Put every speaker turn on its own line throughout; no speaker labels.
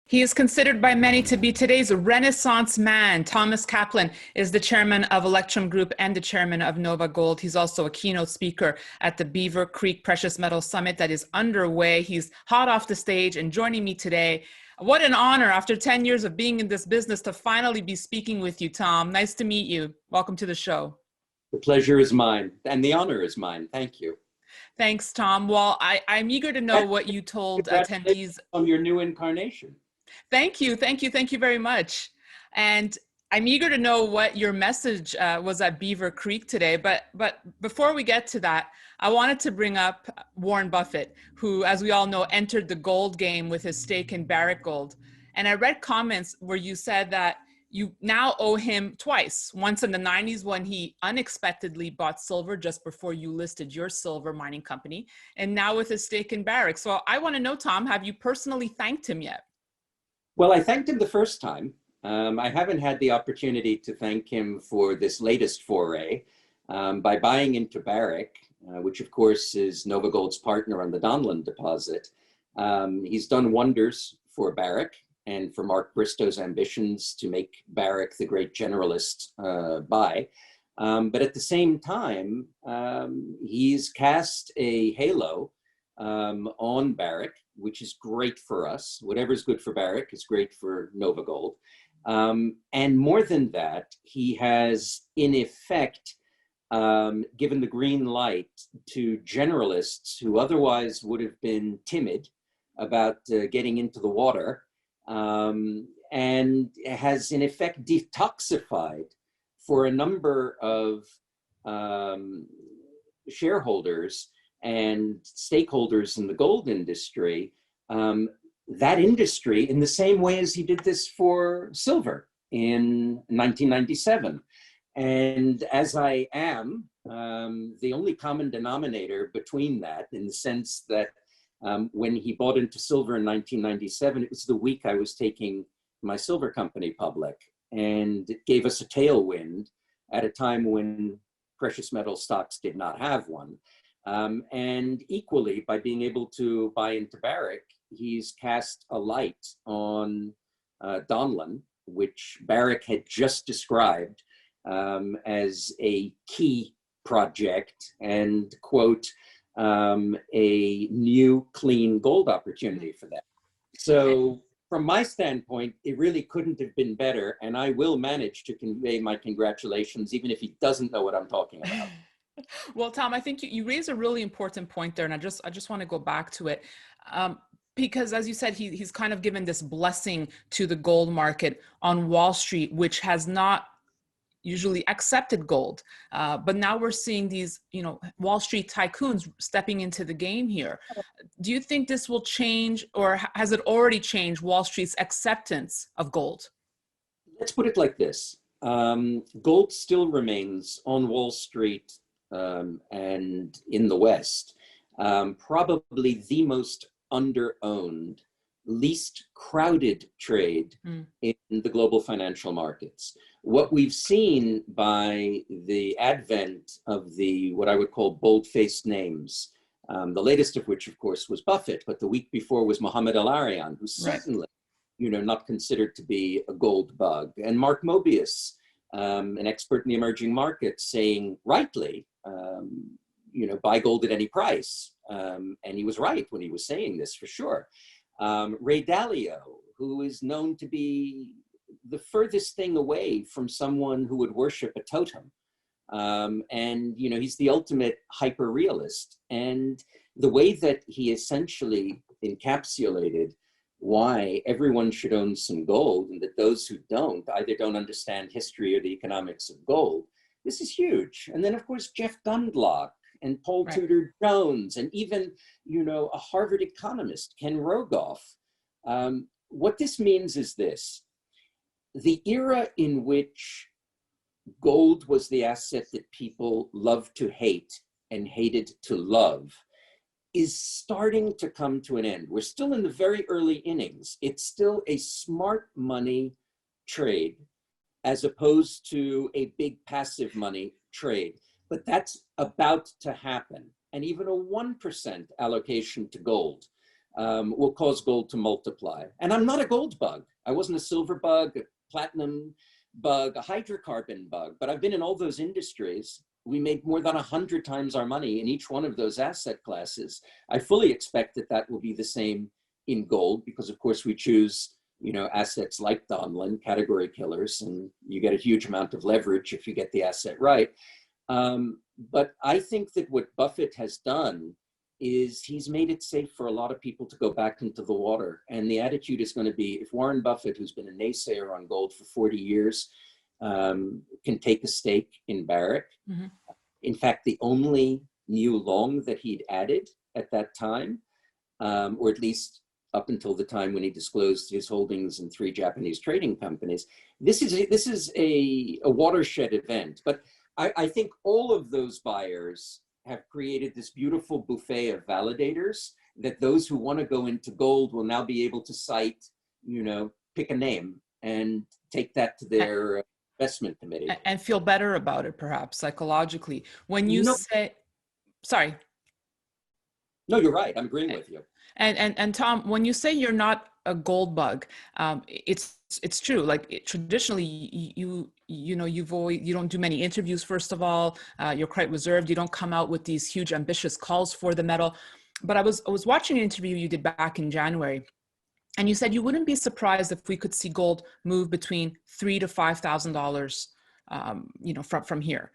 He is considered by many to be today's Renaissance man. Thomas Kaplan is the chairman of Electrum Group and the chairman of NovaGold. He's also a keynote speaker at the Beaver Creek Precious Metals Summit that is underway. He's hot off the stage and joining me today. What an honor after 10 years of being in this business to finally be speaking with you, Tom. Nice to meet you. Welcome to the show.
The pleasure is mine and the honor is mine. Thank you.
Thanks, Tom. Well, I'm eager to know what you told attendees
on your new incarnation.
Thank you. Thank you. Thank you very much. And I'm eager to know what your message was at Beaver Creek today. But before we get to that, I wanted to bring up Warren Buffett, who, as we all know, entered the gold game with his stake in Barrick Gold. And I read comments where you said that you now owe him twice. Once in the 90s when he unexpectedly bought silver just before you listed your silver mining company, and now with his stake in Barrick. So I want to know, Tom, have you personally thanked him yet?
Well, I thanked him the first time. I haven't had the opportunity to thank him for this latest foray by buying into Barrick, which of course is NovaGold's partner on the Donlin deposit. He's done wonders for Barrick and for Mark Bristow's ambitions to make Barrick the great generalist buy. But at the same time, he's cast a halo on Barrick, which is great for us. Whatever's good for Barrick is great for NovaGold. And more than that, he has, in effect, given the green light to generalists who otherwise would have been timid about getting into the water, and has, in effect, detoxified for a number of shareholders and stakeholders in the gold industry, that industry in the same way as he did this for silver in 1997. And as I am the only common denominator between that, in the sense that when he bought into silver in 1997, it was the week I was taking my silver company public, and it gave us a tailwind at a time when precious metal stocks did not have one. And equally, by being able to buy into Barrick, he's cast a light on Donlin, which Barrick had just described as a key project and, quote, a new clean gold opportunity for them. So from my standpoint, it really couldn't have been better. And I will manage to convey my congratulations, even if he doesn't know what I'm talking about.
Well, Tom, I think you raise a really important point there, and I just want to go back to it. Because as you said, he's kind of given this blessing to the gold market on Wall Street, which has not usually accepted gold. But now we're seeing these, Wall Street tycoons stepping into the game here. Do you think this will change, or has it already changed Wall Street's acceptance of gold?
Let's put it like this. Gold still remains on Wall Street and in the West, probably the most under-owned, least crowded trade in the global financial markets. What we've seen by the advent of what I would call bold-faced names, the latest of which, of course, was Buffett, but the week before was Mohamed El-Arian, who's certainly, not considered to be a gold bug, and Mark Mobius, an expert in the emerging markets, saying rightly, buy gold at any price. And he was right when he was saying this, for sure. Ray Dalio, who is known to be the furthest thing away from someone who would worship a totem. And, he's the ultimate hyper-realist. And the way that he essentially encapsulated why everyone should own some gold, and that those who don't either don't understand history or the economics of gold, this is huge. And then, of course, Jeff Gundlach and Paul Tudor Jones, and even, a Harvard economist, Ken Rogoff. What this means is this: the era in which gold was the asset that people loved to hate and hated to love is starting to come to an end. We're still in the very early innings. It's still a smart money trade as opposed to a big passive money trade. But that's about to happen. And even a 1% allocation to gold will cause gold to multiply. And I'm not a gold bug. I wasn't a silver bug, a platinum bug, a hydrocarbon bug, but I've been in all those industries. We made more than 100 times our money in each one of those asset classes. I fully expect that that will be the same in gold, because of course we choose, you know, assets like Donlin, category killers, and you get a huge amount of leverage if you get the asset right. But I think that what Buffett has done is he's made it safe for a lot of people to go back into the water. And the attitude is going to be, if Warren Buffett, who's been a naysayer on gold for 40 years, can take a stake in Barrick. Mm-hmm. In fact, the only new long that he'd added at that time, or at least up until the time when he disclosed his holdings in 3 Japanese trading companies, this is a watershed event. But I think all of those buyers have created this beautiful buffet of validators that those who want to go into gold will now be able to cite, you know, pick a name and take that to their investment committee.
And feel better about it, perhaps, psychologically. When you say, sorry.
No, you're right. I'm agreeing with you.
And Tom, when you say you're not a gold bug, it's true. Like traditionally, you don't do many interviews. First of all, you're quite reserved. You don't come out with these huge ambitious calls for the metal. But I was watching an interview you did back in January, and you said you wouldn't be surprised if we could see gold move between $3,000 to $5,000, you know, from here,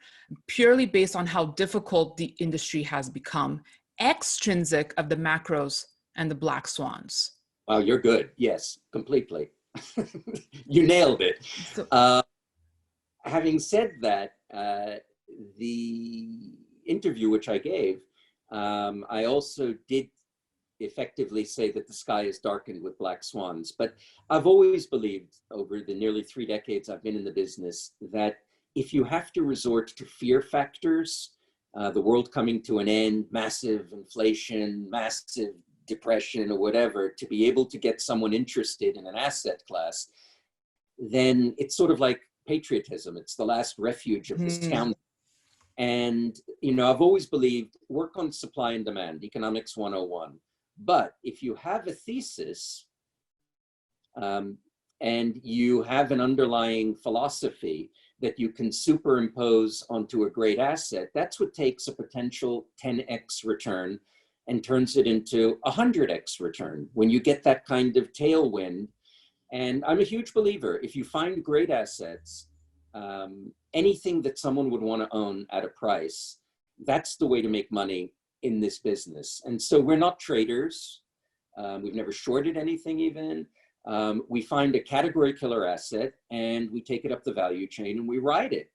purely based on how difficult the industry has become, extrinsic of the macros and the black swans.
Wow, you're good. Yes, completely. You nailed it. Having said that, the interview which I gave, I also did effectively say that the sky is darkened with black swans. But I've always believed, over the nearly 3 decades I've been in the business, that if you have to resort to fear factors, the world coming to an end, massive inflation, massive depression or whatever, to be able to get someone interested in an asset class, then it's sort of like patriotism. It's the last refuge of this town. And, you know, I've always believed, work on supply and demand, economics 101. But if you have a thesis and you have an underlying philosophy that you can superimpose onto a great asset, that's what takes a potential 10x return and turns it into a 100x return when you get that kind of tailwind. And I'm a huge believer, if you find great assets, anything that someone would want to own at a price, that's the way to make money in this business. And so we're not traders. We've never shorted anything even. We find a category killer asset and we take it up the value chain and we ride it.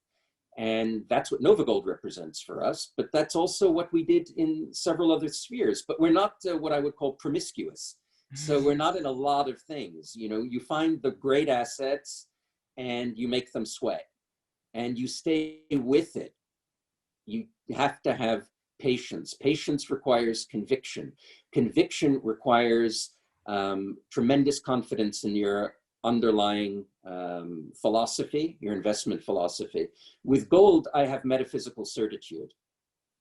And that's what NovaGold represents for us, but that's also what we did in several other spheres. But we're not what I would call promiscuous. So we're not in a lot of things. You know, you find the great assets and you make them sweat and you stay with it. You have to have patience. Patience requires conviction. Conviction requires tremendous confidence in your underlying philosophy, your investment philosophy. With gold, I have metaphysical certitude.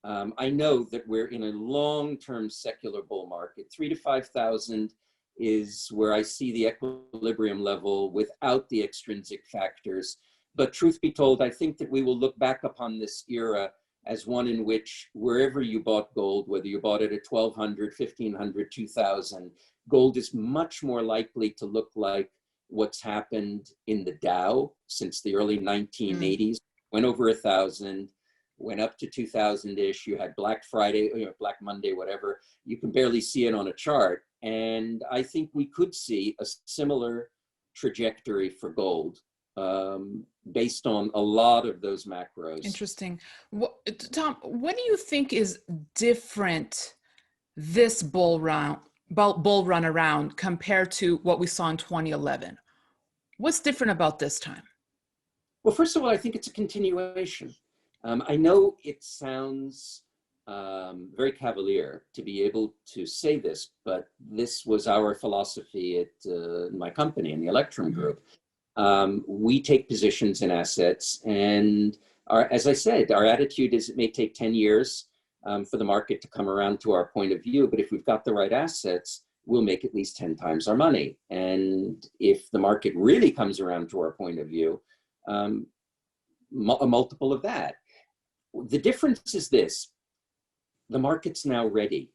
I know that we're in a long-term secular bull market. 3,000 to 5,000 is where I see the equilibrium level without the extrinsic factors. But truth be told, I think that we will look back upon this era as one in which wherever you bought gold, whether you bought it at 1,200, 1,500, 2,000, gold is much more likely to look like what's happened in the Dow since the early 1980s. Went over 1,000, went up to 2,000-ish. You had Black Friday, you know, Black Monday, whatever. You can barely see it on a chart. And I think we could see a similar trajectory for gold based on a lot of those macros.
Interesting. Tom, what do you think is different this bull run around compared to what we saw in 2011? What's different about this time?
Well, first of all, I think it's a continuation. I know it sounds very cavalier to be able to say this, but this was our philosophy at my company, in the Electrum Group. We take positions in assets, and as I said, our attitude is it may take 10 years for the market to come around to our point of view, but if we've got the right assets, we'll make at least 10 times our money. And if the market really comes around to our point of view, a multiple of that. The difference is this: the market's now ready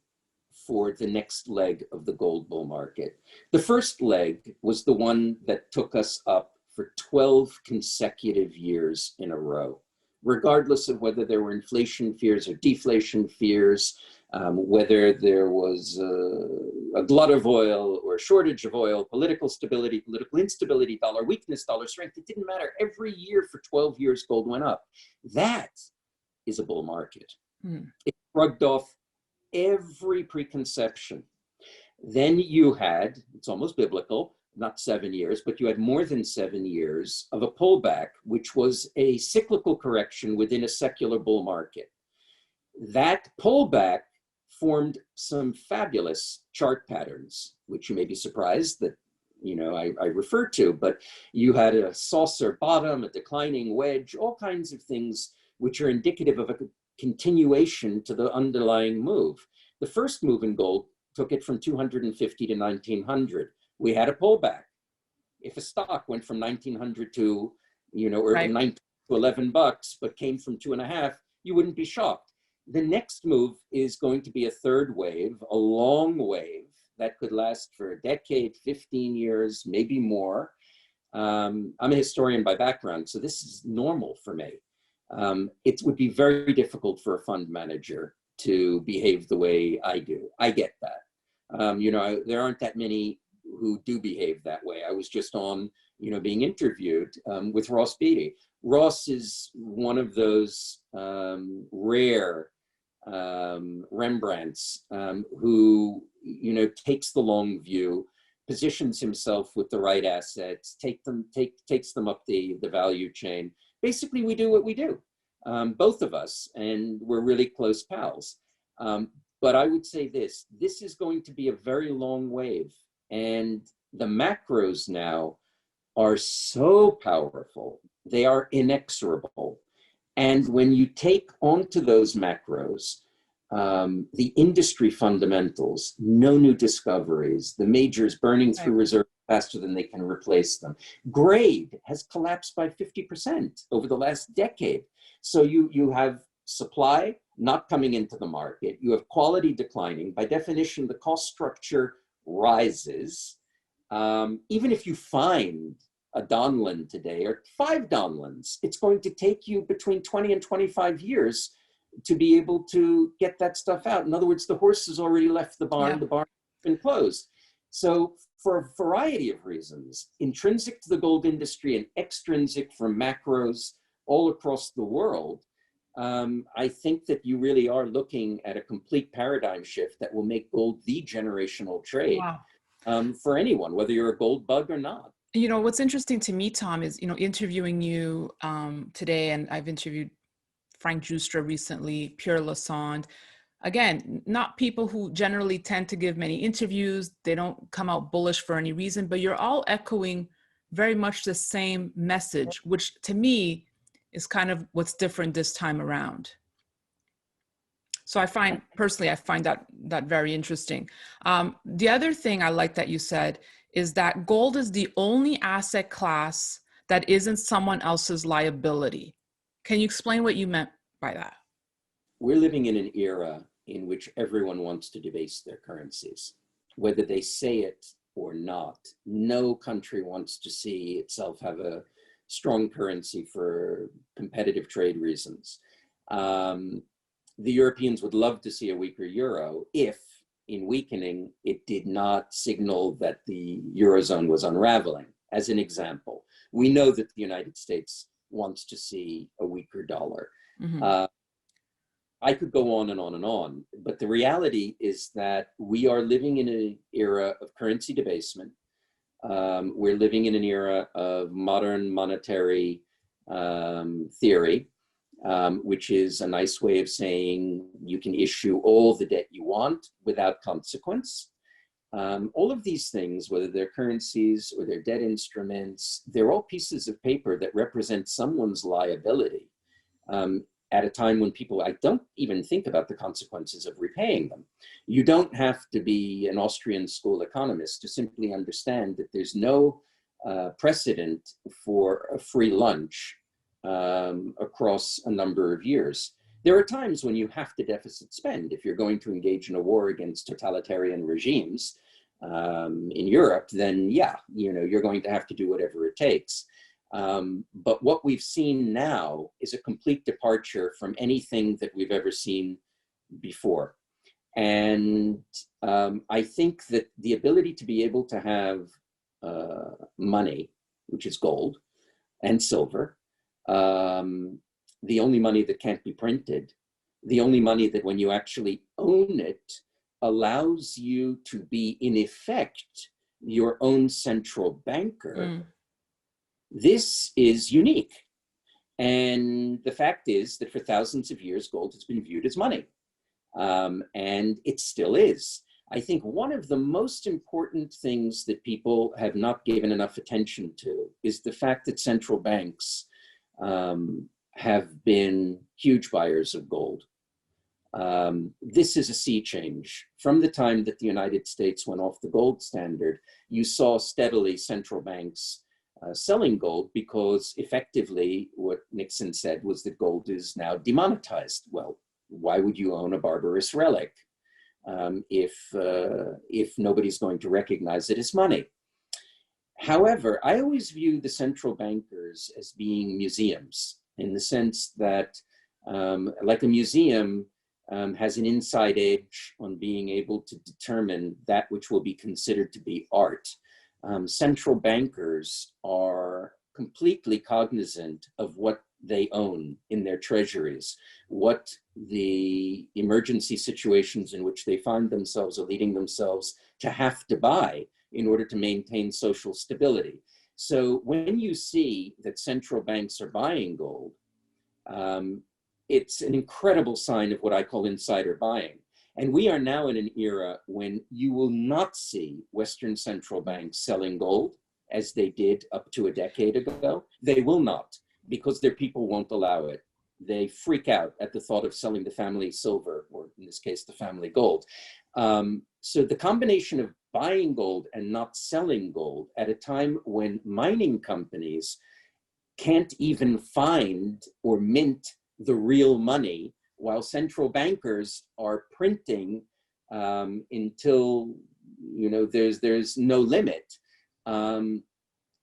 for the next leg of the gold bull market. The first leg was the one that took us up for 12 consecutive years in a row, regardless of whether there were inflation fears or deflation fears, whether there was a glut of oil or a shortage of oil, political stability, political instability, dollar weakness, dollar strength. It didn't matter. Every year for 12 years, gold went up. That is a bull market. It shrugged off every preconception. Then you had, it's almost biblical, not 7 years, but you had more than 7 years of a pullback, which was a cyclical correction within a secular bull market. That pullback formed some fabulous chart patterns, which you may be surprised that I refer to, but you had a saucer bottom, a declining wedge, all kinds of things which are indicative of a continuation to the underlying move. The first move in gold took it from 250 to 1900. We had a pullback. If a stock went from 1900 to, or
right.
19 to $11, but came from 2.5, you wouldn't be shocked. The next move is going to be a third wave, a long wave that could last for a decade, 15 years, maybe more. I'm a historian by background, so this is normal for me. It would be very difficult for a fund manager to behave the way I do. I get that. There aren't that many who do behave that way. I was just on, being interviewed with Ross Beatty. Ross is one of those rare Rembrandts who, takes the long view, positions himself with the right assets, takes them up the value chain. Basically, we do what we do, both of us, and we're really close pals. But I would say this is going to be a very long wave, and the macros now are so powerful. They are inexorable. And when you take onto those macros, the industry fundamentals, no new discoveries, the majors burning through reserves faster than they can replace them. Grade has collapsed by 50% over the last decade. So you have supply not coming into the market. You have quality declining. By definition, the cost structure rises. Even if you find a Donlin today or 5 Donlins, it's going to take you between 20 and 25 years to be able to get that stuff out. In other words, the horse has already left the barn, the barn has been closed. So for a variety of reasons, intrinsic to the gold industry and extrinsic from macros all across the world, I think that you really are looking at a complete paradigm shift that will make gold the generational trade for anyone, whether you're a gold bug or not.
What's interesting to me, Tom, is, interviewing you today, and I've interviewed Frank Giustra recently, Pierre Lassonde. Again, not people who generally tend to give many interviews. They don't come out bullish for any reason, but you're all echoing very much the same message, which to me is kind of what's different this time around. So I find that very interesting. The other thing I like that you said is that gold is the only asset class that isn't someone else's liability. Can you explain what you meant by that?
We're living in an era in which everyone wants to debase their currencies, whether they say it or not. No country wants to see itself have a strong currency for competitive trade reasons. The Europeans would love to see a weaker euro if, in weakening, it did not signal that the Eurozone was unraveling. As an example, we know that the United States wants to see a weaker dollar. Mm-hmm. I could go on and on and on, but the reality is that we are living in an era of currency debasement. We're living in an era of modern monetary theory, which is a nice way of saying you can issue all the debt you want without consequence. All of these things, whether they're currencies or they're debt instruments, they're all pieces of paper that represent someone's liability. at a time when people, I don't even think about the consequences of repaying them. You don't have to be an Austrian school economist to simply understand that there's no precedent for a free lunch across a number of years. There are times when you have to deficit spend. If you're going to engage in a war against totalitarian regimes in Europe, then yeah, you're going to have to do whatever it takes. But what we've seen now is a complete departure from anything that we've ever seen before. And I think that the ability to be able to have money, which is gold and silver, the only money that can't be printed, the only money that when you actually own it allows you to be in effect your own central banker. This is unique. And the fact is that for thousands of years, gold has been viewed as money. And it still is. I think one of the most important things that people have not given enough attention to is the fact that central banks have been huge buyers of gold. This is a sea change. From the time that the United States went off the gold standard, you saw steadily central banks selling gold because effectively what Nixon said was that gold is now demonetized. Well, why would you own a barbarous relic if nobody's going to recognize it as money? However, I always view the central bankers as being museums, in the sense that like a museum has an inside edge on being able to determine that which will be considered to be art. Central bankers are completely cognizant of what they own in their treasuries, what the emergency situations in which they find themselves are leading themselves to have to buy in order to maintain social stability. So when you see that central banks are buying gold, it's an incredible sign of what I call insider buying. And we are now in an era when you will not see Western central banks selling gold as they did up to a decade ago. They will not, because their people won't allow it. They freak out at the thought of selling the family silver, or in this case, the family gold. So the combination of buying gold and not selling gold at a time when mining companies can't even find or mint the real money, while central bankers are printing until there's no limit.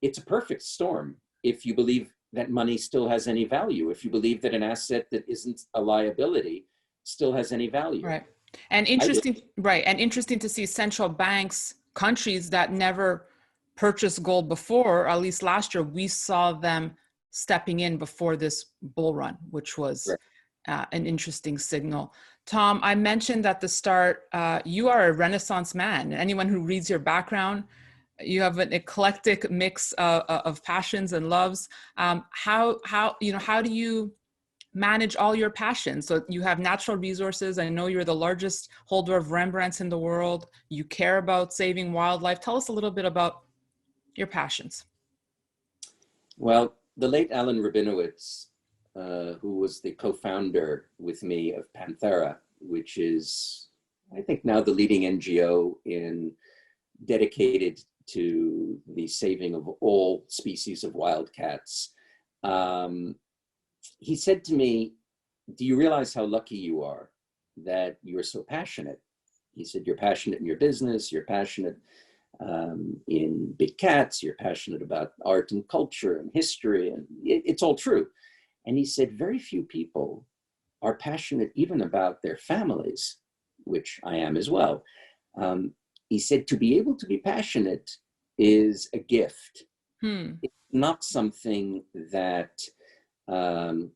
It's a perfect storm if you believe that money still has any value, if you believe that an asset that isn't a liability still has any value.
Right. And interesting, right. And interesting to see central banks, countries that never purchased gold before, or at least last year, we saw them stepping in before this bull run, which was an interesting signal. Tom, I mentioned at the start, you are a Renaissance man. Anyone who reads your background, you have an eclectic mix of passions and loves. How do you manage all your passions? So you have natural resources. I know you're the largest holder of Rembrandts in the world. You care about saving wildlife. Tell us a little bit about your passions.
Well, the late Alan Rabinowitz, who was the co-founder with me of Panthera, which is, I think, now the leading NGO dedicated to the saving of all species of wildcats. He said to me, "Do you realize how lucky you are that you're so passionate?" He said, "You're passionate in your business, you're passionate in big cats, you're passionate about art and culture and history, and it's all true." And he said, "Very few people are passionate even about their families," which I am as well. He said, "To be able to be passionate is a gift. It's not something that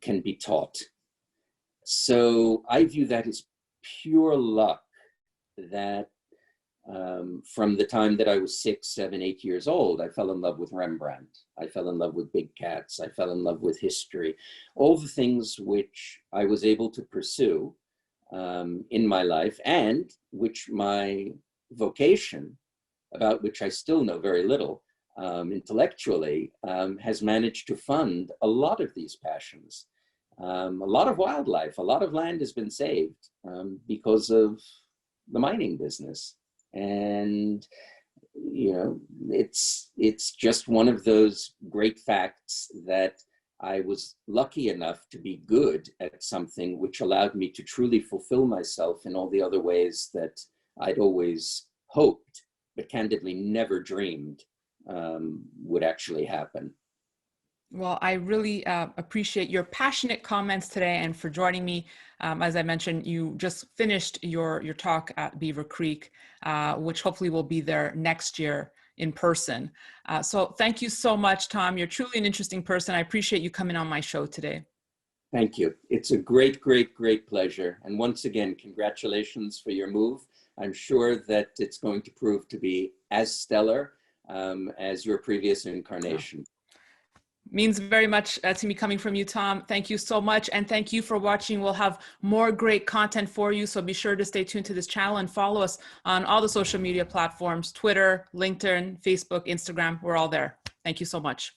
can be taught." So I view that as pure luck that from the time that I was 6, 7, 8 years old, I fell in love with Rembrandt. I fell in love with big cats. I fell in love with history. All the things which I was able to pursue in my life, and which my vocation, about which I still know very little intellectually, has managed to fund a lot of these passions. A lot of wildlife, a lot of land has been saved because of the mining business. And, you know, it's just one of those great facts that I was lucky enough to be good at something which allowed me to truly fulfill myself in all the other ways that I'd always hoped, but candidly never dreamed would actually happen.
Well, I really appreciate your passionate comments today and for joining me. As I mentioned, you just finished your talk at Beaver Creek, which hopefully will be there next year in person. So thank you so much, Tom. You're truly an interesting person. I appreciate you coming on my show today.
Thank you. It's a great, great, great pleasure. And once again, congratulations for your move. I'm sure that it's going to prove to be as stellar as your previous incarnation.
Means very much to me coming from you, Tom. Thank you so much. And thank you for watching. We'll have more great content for you. So be sure to stay tuned to this channel and follow us on all the social media platforms, Twitter, LinkedIn, Facebook, Instagram. We're all there. Thank you so much.